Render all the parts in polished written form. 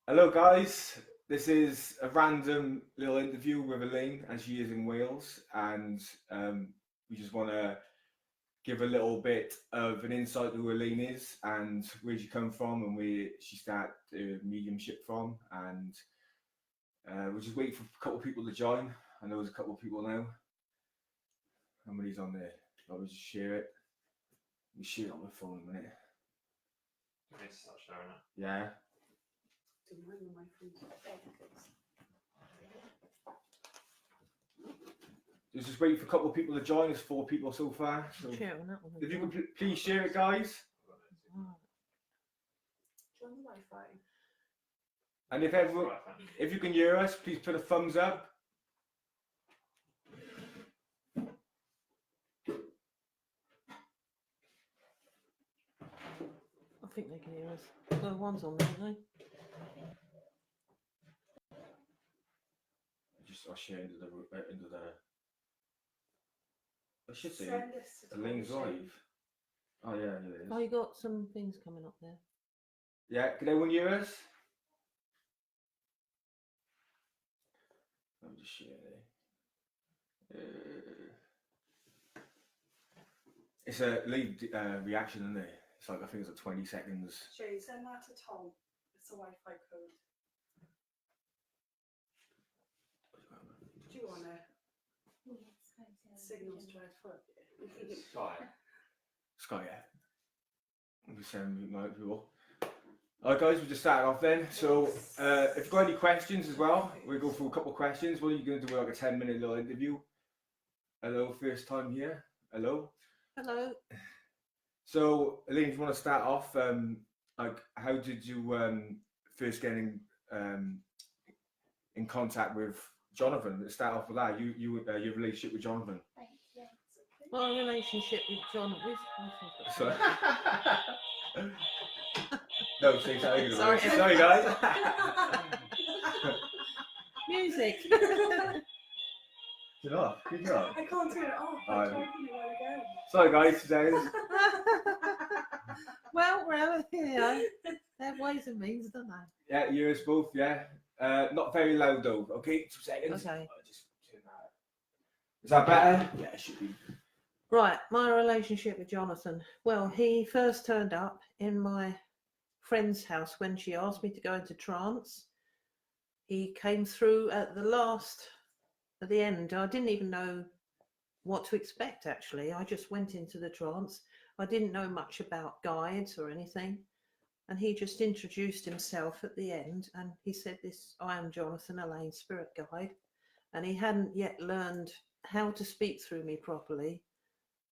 Hello guys, this is a random little interview with Elaine as she is in Wales, and we just want to give a little bit of an insight to who Elaine is and where she come from and where she started mediumship from, and we're just waiting for a couple of people to join. I know there's a couple of people now. How many's on there? I'll just share it. We share it on my phone in a minute. I need to start showing it. Yeah. Just waiting for a couple of people to join. There's 4 people so far. So Share on that one. if you can please share it, guys. Join the Wi-Fi. And if you can hear us, please put a thumbs up. I think they can hear us. The one's on there, aren't I'll share into the. I should say Send us to Elaine's Twitch. live. Oh yeah, it they? is. Oh, you got some things coming up there. Yeah, can everyone hear us? Let me just share there. It's a lead reaction, isn't it? It's like, I think it's like 20 seconds. Shay, send that to Tom. It's a Wi-Fi code. Do you want to signals dreadful? Sky, yeah. We send my people. Alright guys, we just started off then. So if you've got any questions as well, we'll go through a couple of questions. What are you going to do, like a 10-minute little interview? Hello, first time here. Hello. Hello. So Elaine, if you want to start off, like how did you first get in contact with Jonathan? Let's start off with that. Your relationship with Jonathan. My relationship with John. Sorry. No, say something. Sorry. Sorry, guys. Music. Turn it off. Good job. I can't turn it off. I tried from a while ago. Sorry, guys. Today. Well, you know, they have ways and means, don't they? Yeah, yours both. Yeah. Not very loud though. Okay, 2 seconds. Okay. Just turn that. Is that better? Yeah, it should be. Right, my relationship with Jonathan. Well, he first turned up in my friend's house when she asked me to go into trance. He came through at the end. I didn't even know what to expect, actually. I just went into the trance. I didn't know much about guides or anything. And he just introduced himself at the end. And he said this, I am Jonathan, Elaine's spirit guide. And he hadn't yet learned how to speak through me properly.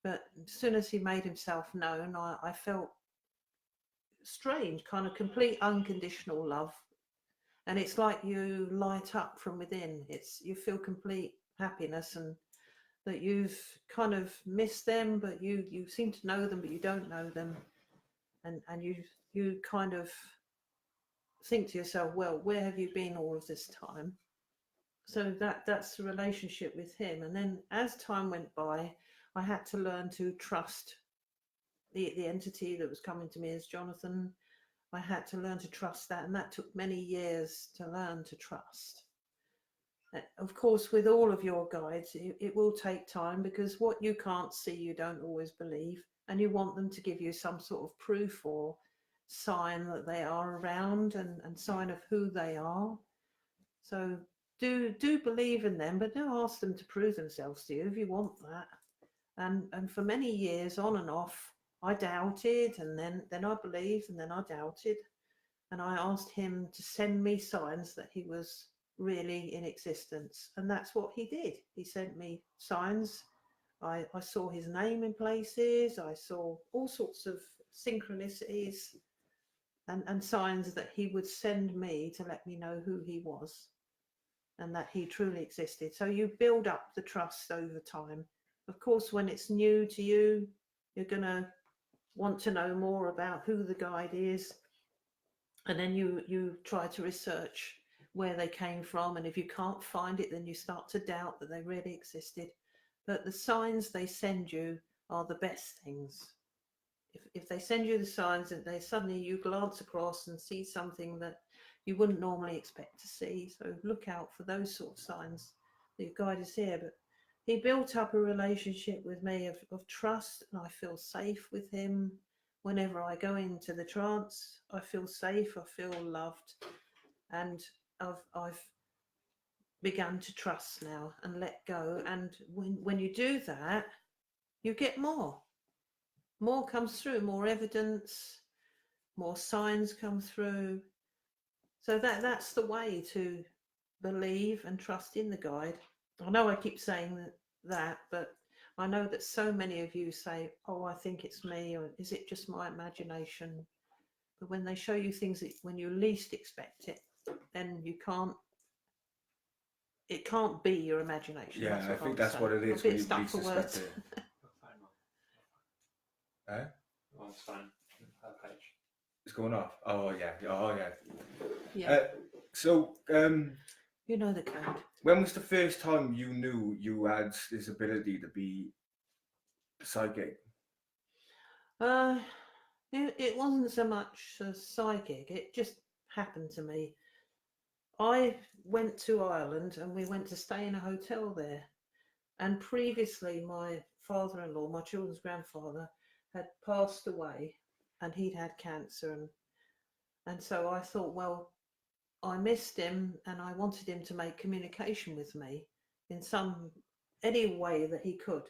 But as soon as he made himself known, I felt strange, kind of complete unconditional love. And it's like you light up from within. You feel complete happiness, and that you've kind of missed them, but you seem to know them, but you don't know them. And you kind of think to yourself, well, where have you been all of this time? So that's the relationship with him. And then as time went by, I had to learn to trust the entity that was coming to me as Jonathan. I had to learn to trust that, and that took many years to learn to trust. Of course, with all of your guides, it will take time, because what you can't see, you don't always believe, and you want them to give you some sort of proof or sign that they are around, and sign of who they are. So do believe in them, but don't ask them to prove themselves to you if you want that. And for many years, on and off, I doubted, and then I believed, and then I doubted. And I asked him to send me signs that he was really in existence. And that's what he did. He sent me signs. I saw his name in places. I saw all sorts of synchronicities and signs that he would send me to let me know who he was and that he truly existed. So you build up the trust over time. Of course, when it's new to you, you're going to want to know more about who the guide is. And then you try to research where they came from. And if you can't find it, then you start to doubt that they really existed. But the signs they send you are the best things. if they send you the signs and they suddenly you glance across and see something that you wouldn't normally expect to see. So look out for those sort of signs that your guide is here. But he built up a relationship with me of trust, and I feel safe with him. Whenever I go into the trance, I feel safe, I feel loved, and I've begun to trust now and let go. And when you do that, you get more. More comes through, more evidence, more signs come through. So that's the way to believe and trust in the guide. I know I keep saying that, but I know that so many of you say, oh, I think it's me, or is it just my imagination? But when they show you things that when you least expect it, then it can't be your imagination. Yeah, I think that's what it is. I'm a When bit you stuck least for expect words. it. Eh? On its phone, her page. It's going off. Oh yeah. Oh yeah. Yeah, So, you know the code. when was the first time you knew you had this ability to be psychic? It wasn't so much a psychic. It just happened to me. I went to Ireland and we went to stay in a hotel there. And previously, my father-in-law, my children's grandfather, had passed away, and he'd had cancer. And so I thought, well, I missed him, and I wanted him to make communication with me in any way that he could.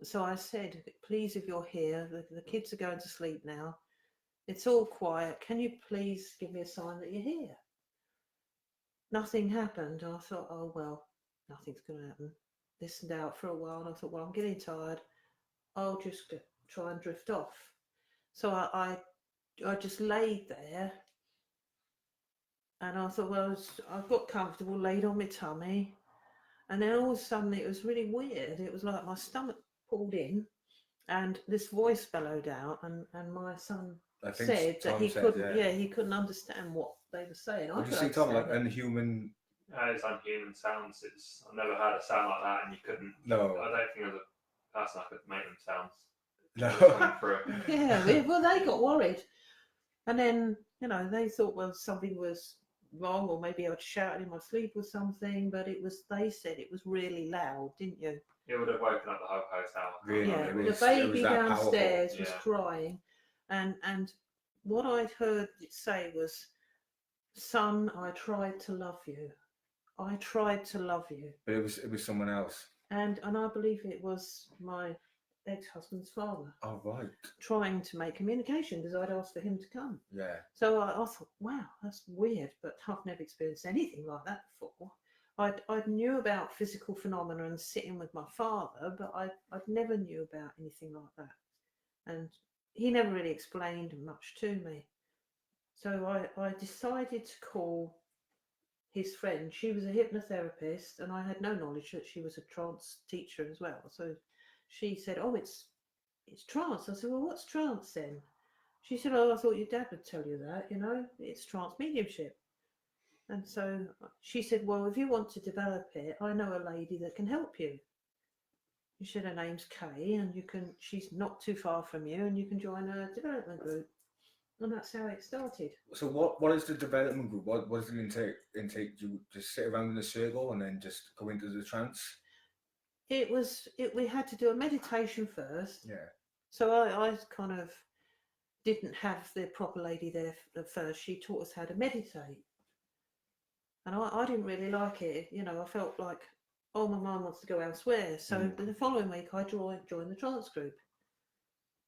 So I said, please, if you're here, the kids are going to sleep now. It's all quiet. Can you please give me a sign that you're here? Nothing happened. I thought, oh, well, nothing's going to happen. Listened out for a while, and I thought, well, I'm getting tired. I'll just try and drift off. So I just laid there, and I thought, well, I got comfortable, laid on my tummy, and then all of a sudden it was really weird. It was like my stomach pulled in, and this voice bellowed out, and my son I think said that Tom he said, couldn't, yeah. he couldn't understand what they were saying. I Would you could see Tom like understand it. unhuman? It's unhuman sounds. I've never heard a sound like that, and you couldn't. No. I don't think there's a person I could make them sounds. No. Coming through. Yeah, well, they got worried. And then, they thought, well, something was wrong, or maybe I'd shouted in my sleep or something, but they said it was really loud, didn't you? It would have woken up the whole hotel. Really? Yeah, It the was baby that downstairs was Yeah. crying. And what I'd heard it say was, son, I tried to love you. I tried to love you. But it was someone else. And I believe it was my ex-husband's father. Oh right. Trying to make communication because I'd asked for him to come. Yeah. So I thought, wow, that's weird, but I've never experienced anything like that before. I knew about physical phenomena and sitting with my father, but I'd never knew about anything like that. And he never really explained much to me. So I decided to call his friend. She was a hypnotherapist, and I had no knowledge that she was a trance teacher as well. So she said, oh, it's trance. I said, well, what's trance then? She said, oh, I thought your dad would tell you that, it's trance mediumship. And so she said, well, if you want to develop it, I know a lady that can help you. She said, her name's Kay, and she's not too far from you, and you can join a development group. And that's how it started. So what is the development group? What does it intake? Do you just sit around in a circle and then just go into the trance? We had to do a meditation first. Yeah. So I kind of didn't have the proper lady there at first. She taught us how to meditate. And I didn't really like it. I felt like, oh, my mind wants to go elsewhere. So the following week I joined the trance group.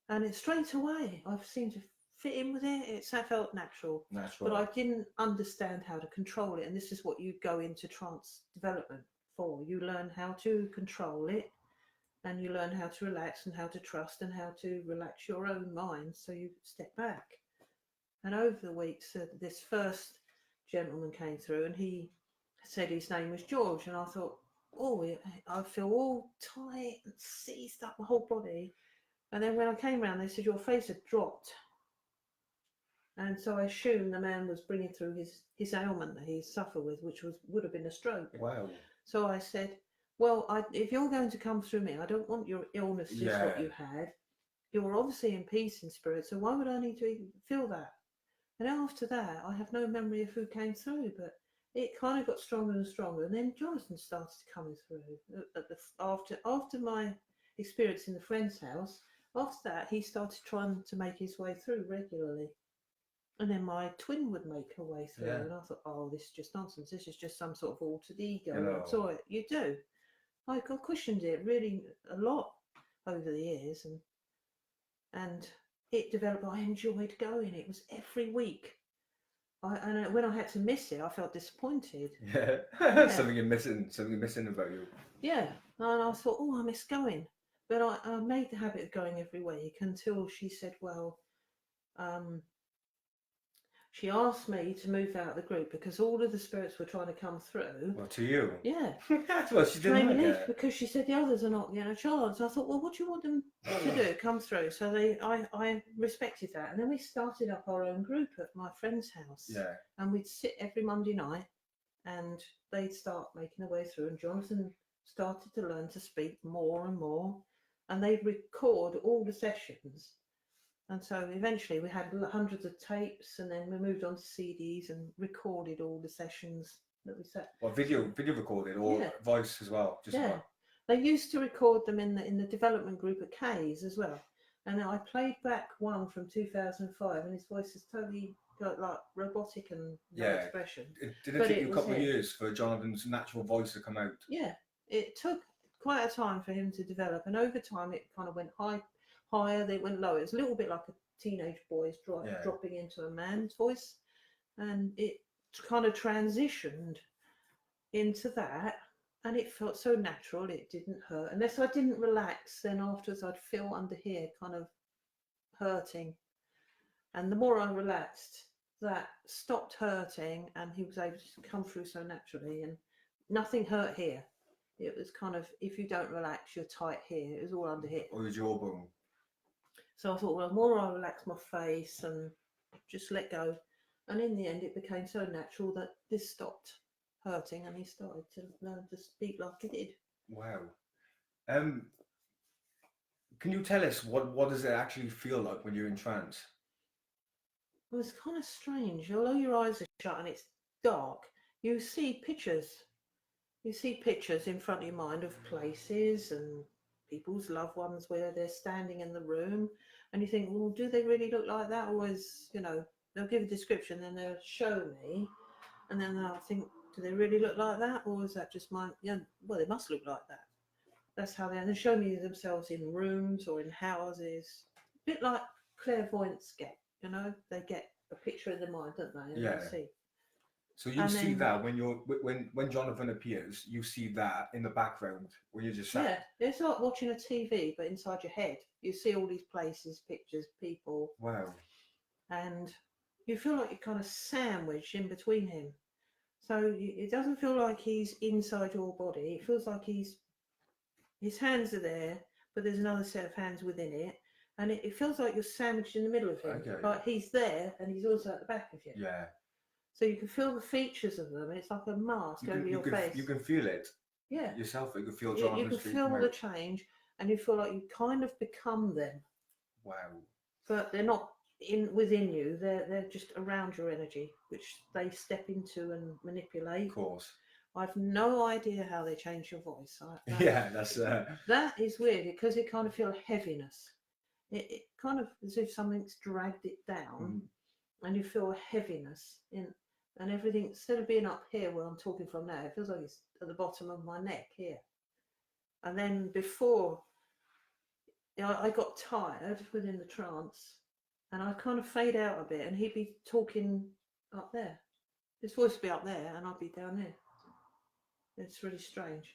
And it straight away, I've seemed to fit in with it. It felt natural. But I didn't understand how to control it. And this is what you go into trance development for. You learn how to control it, and you learn how to relax and how to trust and how to relax your own mind, so you step back. And over the weeks, this first gentleman came through, and he said his name was George, and I thought, oh, I feel all tight and seized up my whole body. And then when I came round, they said, your face had dropped. And so I assumed the man was bringing through his ailment that he suffered with, which would have been a stroke. Wow. So I said, well, if you're going to come through me, I don't want your illness, just what you had. you're obviously in peace in spirit, so why would I need to even feel that? And after that, I have no memory of who came through, but it kind of got stronger and stronger. And then Jonathan started coming through after my experience in the friend's house. After that, he started trying to make his way through regularly. And then my twin would make her way through. Yeah. And I thought, oh, this is just nonsense. This is just some sort of altered ego. You know. So you do. I questioned it really a lot over the years. And it developed. I enjoyed going. It was every week. And when I had to miss it, I felt disappointed. Yeah. Yeah. Something you're missing about you. Yeah, and I thought, oh, I miss going. But I made the habit of going every week until she said, well, she asked me to move out of the group because all of the spirits were trying to come through. Well, to you. Yeah. Well, she She made didn't me like leave it. because she said the others are not getting a chance. I thought, well, what do you want them to do? Come through. So I respected that. And then we started up our own group at my friend's house. Yeah. And we'd sit every Monday night and they'd start making their way through. And Jonathan started to learn to speak more and more. And they'd record all the sessions. And so eventually we had hundreds of tapes, and then we moved on to CDs and recorded all the sessions that we set. Well, video recorded or Yeah. voice as well. Just Yeah, about. they used to record them in the development group at K's as well. And I played back one from 2005, and his voice is totally like robotic and no Yeah. expression. Did it But take it you a was couple of it. years for Jonathan's natural voice to come out? Yeah, it took quite a time for him to develop, and over time it kind of went higher, then it went lower. It was a little bit like a teenage boy's Yeah. dropping into a man's voice, and it kind of transitioned into that, and it felt so natural. It didn't hurt unless I didn't relax. Then afterwards I'd feel under here kind of hurting, and the more I relaxed, that stopped hurting, and he was able to come through so naturally, and nothing hurt here. It was kind of, if you don't relax, you're tight here. It was all under here. Or your jawbone? So I thought, well, the more I relax my face and just let go, and in the end it became so natural that this stopped hurting, and he started to learn to speak like he did. Wow. Can you tell us what does it actually feel like when you're in trance? Well, it's kind of strange. Although your eyes are shut and it's dark, you see pictures. You see pictures in front of your mind of places and people's loved ones where they're standing in the room, and you think, well, do they really look like that? Or is, they'll give a description, then they'll show me, and then I'll think, do they really look like that? Or is that just my, well, they must look like that. That's how they show me themselves in rooms or in houses. A bit like clairvoyants get, they get a picture in their mind, don't they? And Yeah. they see. So you And see then- that when Jonathan appears, you see that in the background when you're just sat. Yeah, it's like watching a TV, but inside your head. You see all these places, pictures, people, Wow. and you feel like you're kind of sandwiched in between him. So it doesn't feel like he's inside your body. It feels like his hands are there, but there's another set of hands within it. And it feels like you're sandwiched in the middle of him. Okay. Like he's there and he's also at the back of you. Yeah. So you can feel the features of them. It's like a mask over your face. You can feel it Yeah. yourself. You can feel You Jonathan's can feet feel come the out. change, and you feel like you kind of become them. Wow. But they're not within you. They're just around your energy, which they step into and manipulate. Of course. I've no idea how they change your voice. Yeah, that's That is weird because it kind of feels heaviness. It kind of as if something's dragged it down, and you feel a heaviness and everything, instead of being up here where I'm talking from now, it feels like it's at the bottom of my neck here. And then before, I got tired within the trance, and I'd kind of fade out a bit, and he'd be talking up there. His voice would be up there, and I'd be down here. It's really strange.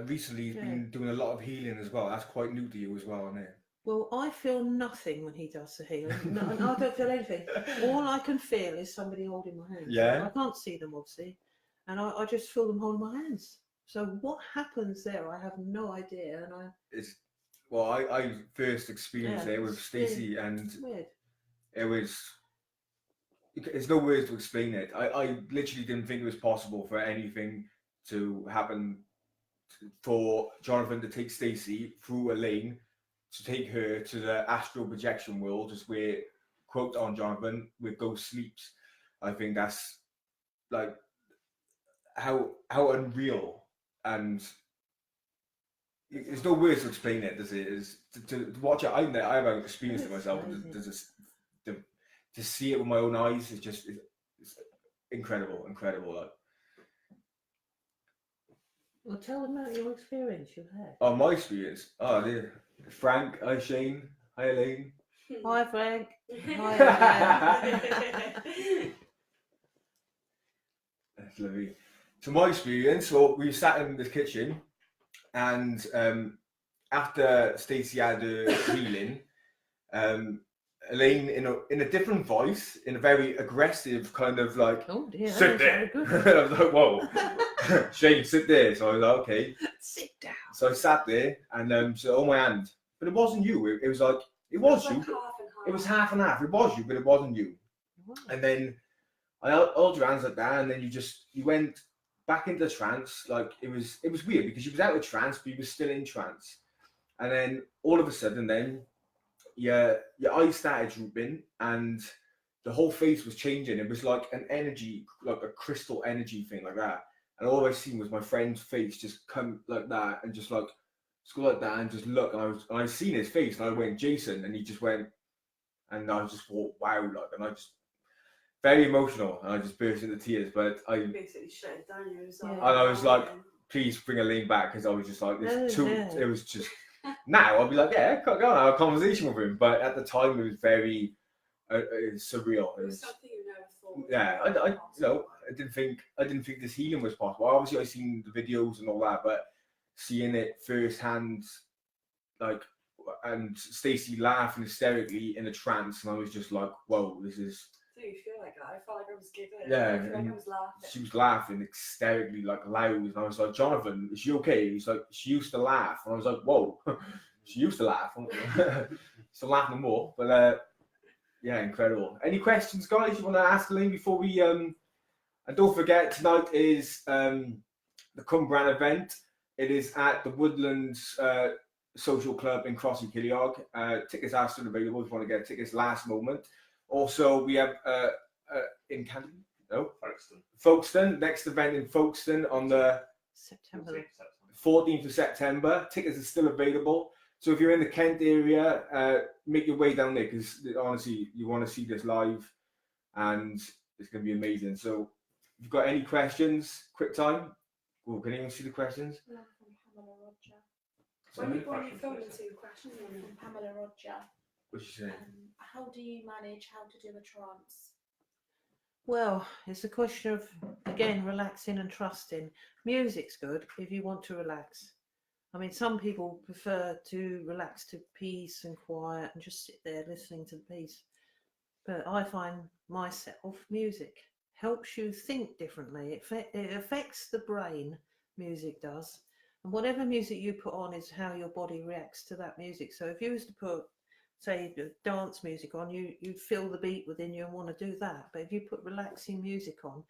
recently he's been doing a lot of healing as well. That's quite new to you as well, isn't it? Well, I feel nothing when he does the healing. No, I don't feel anything. All I can feel is somebody holding my hands. Yeah. I can't see them, obviously. And I just feel them holding my hands. So what happens there, I have no idea. And It's well, I first experienced it with Stacey, and weird. it was. There's no words to explain it. I literally didn't think it was possible for anything to happen for Jonathan to take Stacey through Elaine to take her to the astral projection world, is where, quote on Jonathan, where ghost sleeps. I think that's like how unreal, and there's no words to explain it. Does it? Is to watch it. I haven't experienced it myself. To see it with my own eyes is just it's incredible. Like, Well, tell them about your experience you had. oh, my experience. Oh, dear. Frank, hi Shane, hi Elaine. Hi, Frank. Hi, That's lovely. So my experience, so we sat in the kitchen, and after Stacey had her healing, Elaine in a different voice, in a very aggressive kind of like, oh dear, sit there. I was like, whoa, Shane, sit there. So I was like, okay, sit down. So I sat there, and so on my hand, but it wasn't you. It was like it was you. Like half and half. It was half and half. It was you, but it wasn't you. Wow. And then I held your hands like that, and then you went back into trance. Like it was weird because you was out of trance, but you was still in trance. And then all of a sudden, then your eyes started drooping, and the whole face was changing. It was like an energy, like a crystal energy thing, like that. And all I seen was my friend's face just come like that, and just like go like that, and just look. And I seen his face, and I went, Jason, and he just went, and I just thought, wow, like, and I just very emotional, and I just burst into tears. But I basically shut it down. You was like, Yeah. and I was like, please bring Elaine back, because I was just like, this too. Yeah. It was just now I'll be like, yeah, go on, have a conversation with him. But at the time, it was very surreal. it was something you never thought. Yeah, I didn't think this healing was possible. Obviously, I seen the videos and all that, but seeing it firsthand, like, and Stacey laughing hysterically in a trance, and I was just like, whoa, this is. Do you feel like that? I felt like I was giggling. Yeah, I feel like and I was laughing. She was laughing hysterically, like loud, and I was like, Jonathan, is she okay? He's like, she used to laugh, and I was like, whoa, she used to laugh. So laugh no more, but yeah, incredible. Any questions, guys, you want to ask Elaine before we and don't forget, tonight is the Cwmbran event. It is at the Woodlands Social Club in Crossy Killiog. Tickets are still available if you want to get tickets last moment. Also, we have in Camden, Folkestone, next event in Folkestone on the September. 14th of September. Tickets are still available. So if you're in the Kent area, make your way down there, because honestly, you want to see this live, and it's going to be amazing. So if you've got any questions, quick time. Oh, can anyone see the questions? From Pamela Roger. When you phone into your question from Pamela Roger, What's she saying? how do you manage how to do a trance? Well, it's a question of, again, relaxing and trusting. Music's good if you want to relax. I mean, some people prefer to relax to peace and quiet and just sit there listening to the piece. But I find myself, music helps you think differently. It affects the brain, music does. And whatever music you put on is how your body reacts to that music. So if you was to put, say, dance music on, you'd feel the beat within you and want to do that. But if you put relaxing music on,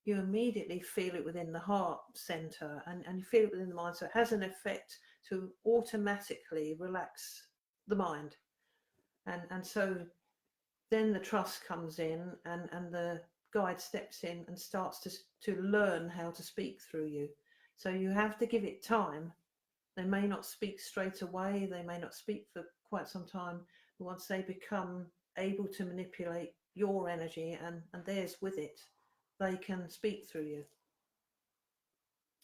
you immediately feel it within the heart center, and you feel it within the mind. So it has an effect to automatically relax the mind. And so then the trust comes in, and the guide steps in and starts to learn how to speak through you. So you have to give it time. They may not speak straight away. They may not speak for quite some time. But once they become able to manipulate your energy and theirs with it, they can speak through you.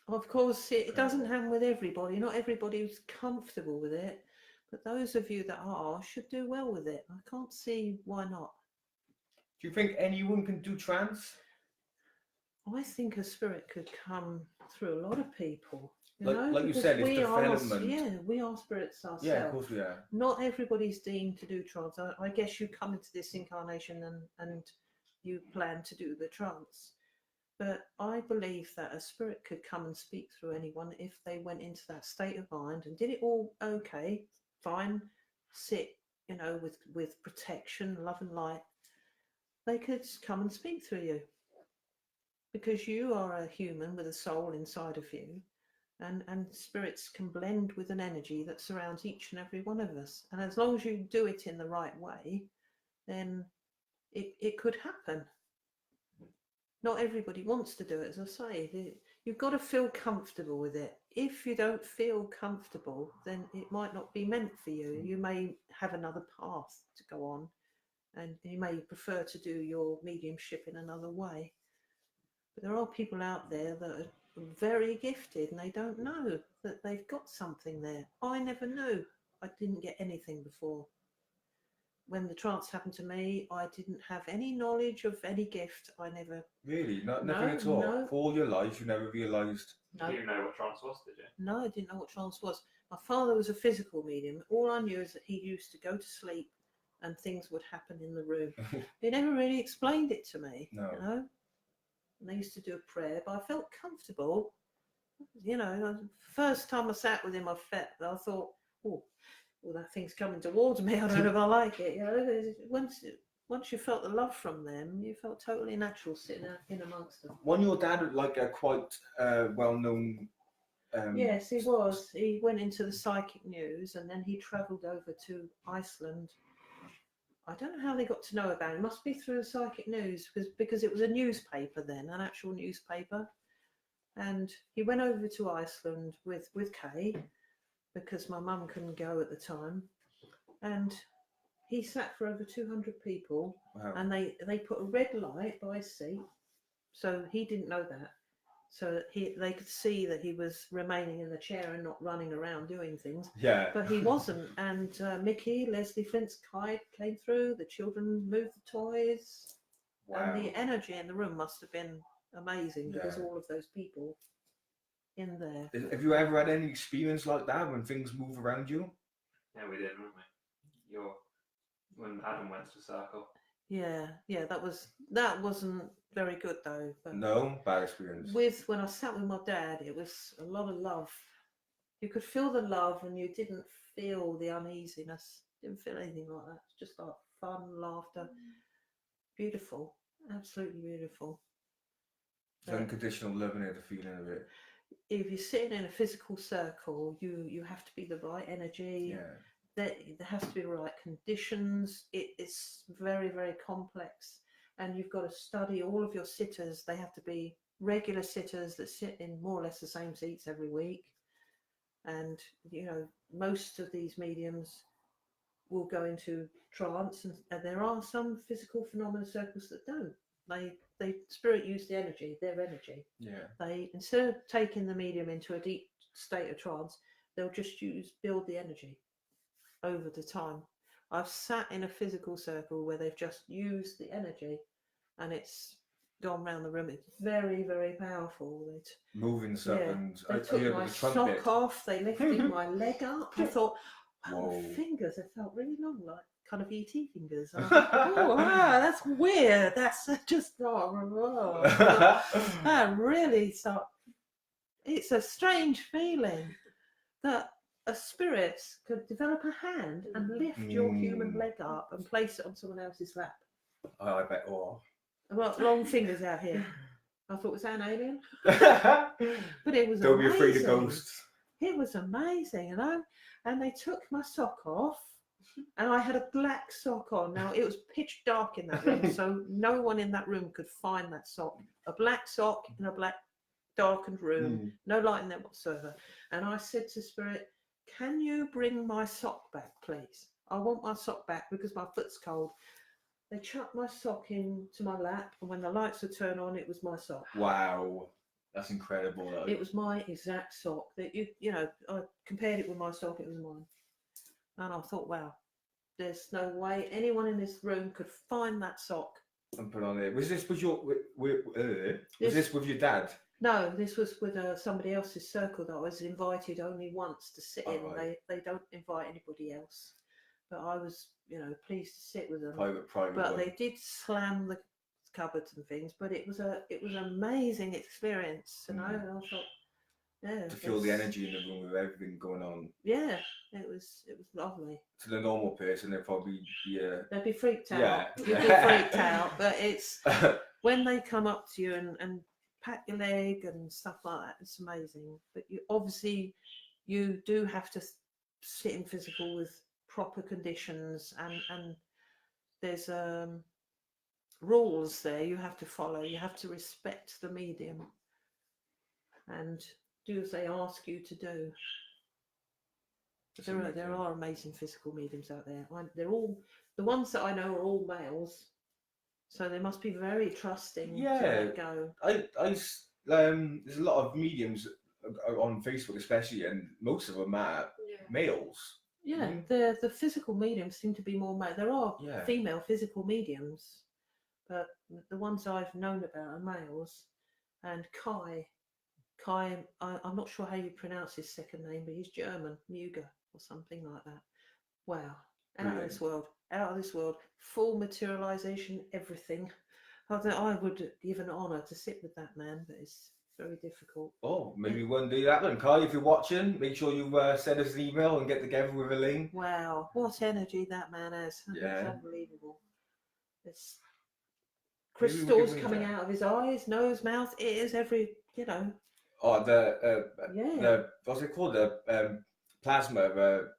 Of course, it doesn't happen with everybody. Not everybody is comfortable with it. But those of you that are should do well with it. I can't see why not. Do you think anyone can do trance? I think a spirit could come through a lot of people. Like you said, it's development. We are spirits ourselves. Yeah, of course we are. Not everybody's deemed to do trance. I guess you come into this incarnation and you plan to do the trance. But I believe that a spirit could come and speak through anyone if they went into that state of mind and did it all okay, fine, sit, with protection, love and light. They could come and speak through you, because you are a human with a soul inside of you, and spirits can blend with an energy that surrounds each and every one of us. And as long as you do it in the right way, then it could happen. Not everybody wants to do it, as I say. You've got to feel comfortable with it. If you don't feel comfortable, then it might not be meant for you. You may have another path to go on, and you may prefer to do your mediumship in another way. But there are people out there that are very gifted and they don't know that they've got something there. I never knew. I didn't get anything before. When the trance happened to me, I didn't have any knowledge of any gift. I never. Really? Nothing No, at all? no. For all your life, you never realised? No. You didn't know what trance was, did you? No, I didn't know what trance was. My father was a physical medium. All I knew is that he used to go to sleep and things would happen in the room. He never really explained it to me. No. You know? And I used to do a prayer, but I felt comfortable. You know, the first time I sat with him, I thought, oh, well, that thing's coming towards me. I don't know if I like it. You know, once you felt the love from them, you felt totally natural sitting in amongst them. Wasn't your dad like a quite well-known? Yes, he was. He went into the psychic news, and then he travelled over to Iceland. I don't know how they got to know about it. It must be through the psychic news, because it was a newspaper then, an actual newspaper. And he went over to Iceland with Kay, because my mum couldn't go at the time. And he sat for over 200 people. Wow. And they put a red light by his seat. So he didn't know that. So they could see that he was remaining in the chair and not running around doing things. Yeah. But he wasn't. And Mickey, Leslie Flint's kite came through. The children moved the toys. Wow. And the energy in the room must have been amazing, because Yeah. all of those people in there. Have you ever had any experience like that when things move around you? Yeah, we did, didn't we? When Adam went to Circle. Yeah, that wasn't very good though. But No, bad experience. when I sat with my dad, it was a lot of love. You could feel the love, and you didn't feel the uneasiness. Didn't feel anything like that. It's just like fun, laughter, beautiful, absolutely beautiful. It's unconditional love and the feeling of it. If you're sitting in a physical circle, you have to be the right energy. Yeah. There has to be the right conditions. It's very, very complex, and you've got to study all of your sitters. They have to be regular sitters that sit in more or less the same seats every week. And you know, most of these mediums will go into trance, and there are some physical phenomena circles that don't. They spirit use the energy, their energy. Yeah. They, instead of taking the medium into a deep state of trance, they'll just build the energy over the time. I've sat in a physical circle where they've just used the energy, and it's gone round the room. It's very, very powerful. Moving stuff, Yeah, and they I took heard my the trumpet. sock off. They lifted my leg up. I thought, wow, Whoa. my fingers have felt really long, like kind of ET fingers. And I thought, oh, wow, that's weird. That's just wrong. I really thought, it's a strange feeling that a spirit could develop a hand and lift your human leg up and place it on someone else's lap. Oh, I bet. Oh. I've got long fingers out here. I thought, was that an alien? But it was Don't amazing. be afraid of ghosts. It was amazing, and they took my sock off, and I had a black sock on. Now it was pitch dark in that room, so no one in that room could find that sock. A black sock in a black darkened room, no light in there whatsoever. And I said to Spirit, can you bring my sock back, please? I want my sock back because my foot's cold. They chucked my sock into my lap, and when the lights would turn on, it was my sock. Wow, that's incredible. Though. It was my exact sock. That you know, I compared it with my sock. It was mine, and I thought, wow, there's no way anyone in this room could find that sock. And put on it. Was this with your? Was this with your dad? No, this was with somebody else's circle that I was invited only once to sit in. Right. They don't invite anybody else. But I was, you know, pleased to sit with them. Private. But they did slam the cupboards and things. But it was an amazing experience, you know. And I thought, yeah, to feel the energy in the room with everything going on. Yeah, it was lovely. To the normal person, they'd probably be. They'd be freaked out. Yeah. You'd be freaked out. But it's when they come up to you and pat your leg and stuff like that. It's amazing. But you obviously you do have to sit in physical with proper conditions, and there's rules there you have to follow. You have to respect the medium and do as they ask you to do. But there are amazing physical mediums out there. They're all, the ones that I know are all males, so they must be very trusting to let go. There's a lot of mediums on Facebook, especially, and most of them are males. Yeah, the physical mediums seem to be more male. There are female physical mediums, but the ones I've known about are males. And Kai, I'm not sure how you pronounce his second name, but he's German, Muga or something like that. Wow, out of this world, full materialization, everything. I would give an honour to sit with that man, but it's very difficult. Oh, maybe one day that then. Kai, if you're watching, make sure you send us an email and get together with Elaine. Wow, what energy that man has. Yeah. It's unbelievable. It's crystals coming out of his eyes, nose, mouth, ears, Oh, the what's it called? The plasma.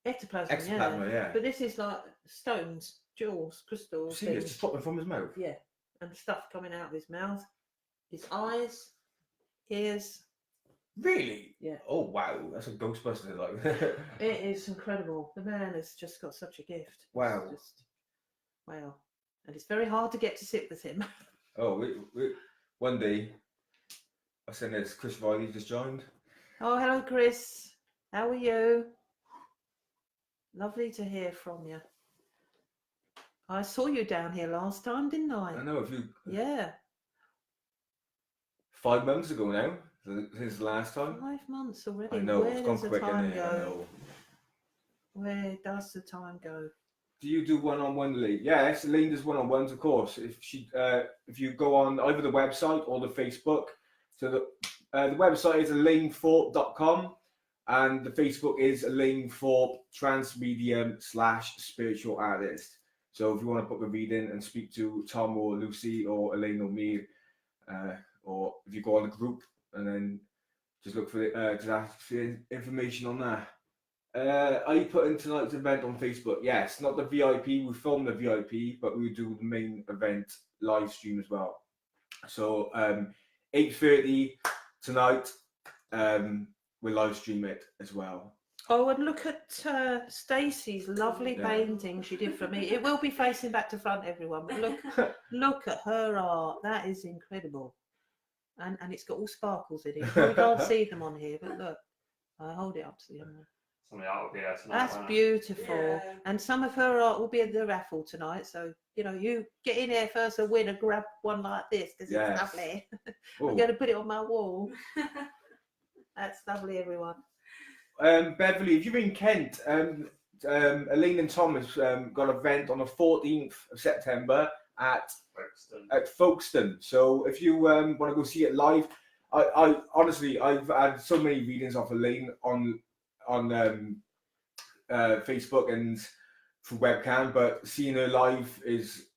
Ectoplasm, yeah. But this is like stones, jewels, crystals. See, it's just dropping from his mouth. Yeah, and stuff coming out of his mouth, his eyes, ears. Really? Yeah. Oh wow, that's a Ghostbuster like. It is incredible. The man has just got such a gift. Wow. It's just, wow, and it's very hard to get to sit with him. Oh, one day, I said there's Chris Riley just joined. Oh, hello, Chris. How are you? Lovely to hear from you. I saw you down here last time, didn't I? I know, if you. Yeah. 5 months ago now, since the last time. 5 months already. I know, Where it's gone does the quick, time isn't it? I go? know. Where does the time go? Do you do one-on-one, Elaine? Yes, Elaine does one-on-ones, of course. If you go on either the website or the Facebook, so the website is ElaineThorpe.com, and the Facebook is Elaine Thorpe Trance Medium / spiritual artist. So if you want to book a reading and speak to Tom or Lucy or Elaine or me, or if you go on the group and then just look for the information on that. Are you putting tonight's event on Facebook? Yes, not the VIP. We filmed the VIP, but we do the main event live stream as well. So 8:30 tonight, we'll live stream it as well. Oh, and look at Stacey's lovely painting she did for me. It will be facing back to front, everyone. But look at her art. That is incredible. And it's got all sparkles in it. We can't see them on here, but look. I'll hold it up to the camera. Some of the art will be there tonight. That's beautiful. Yeah. And some of her art will be at the raffle tonight. So, you get in here first and win and grab one like this because it's lovely. I'm going to put it on my wall. That's lovely, everyone. Beverly, if you're in Kent, Elaine and Thomas got an event on the 14th of September at Folkestone. So if you want to go see it live, I honestly, I've had so many readings off Elaine on Facebook and through webcam, but seeing her live is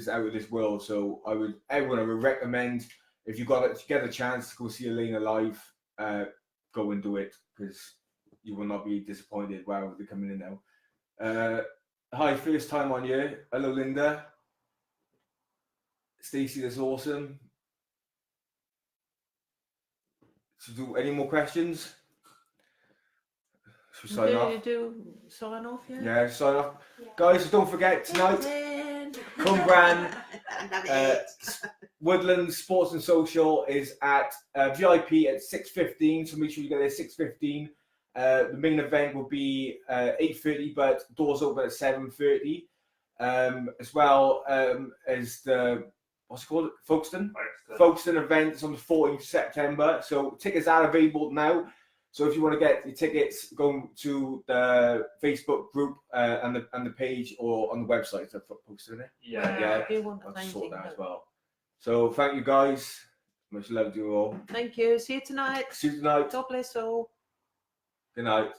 out of this world. So everyone I would recommend, if you get a chance to go see Elaine live, go and do it, because you will not be disappointed. Wow, they're coming in now. Hi, first time on here. Hello, Linda. Stacey, that's awesome. So, do any more questions? Should we sign off? You do sign off, yeah? Yeah, sign off. Yeah. Guys, don't forget tonight, Cwmbran, Woodland Sports and Social is at VIP at 6:15, so make sure you get there at 6:15. The main event will be 8:30, but doors open at 7:30. As well as the, what's it called? Folkestone event is on the 14th of September. So tickets are available now. So if you want to get your tickets, go to the Facebook group and the page, or on the website. I've posted it. Yeah. I'll sort that as well. So thank you guys. Much love to you all. Thank you. See you tonight. See you tonight. God bless all. Good night.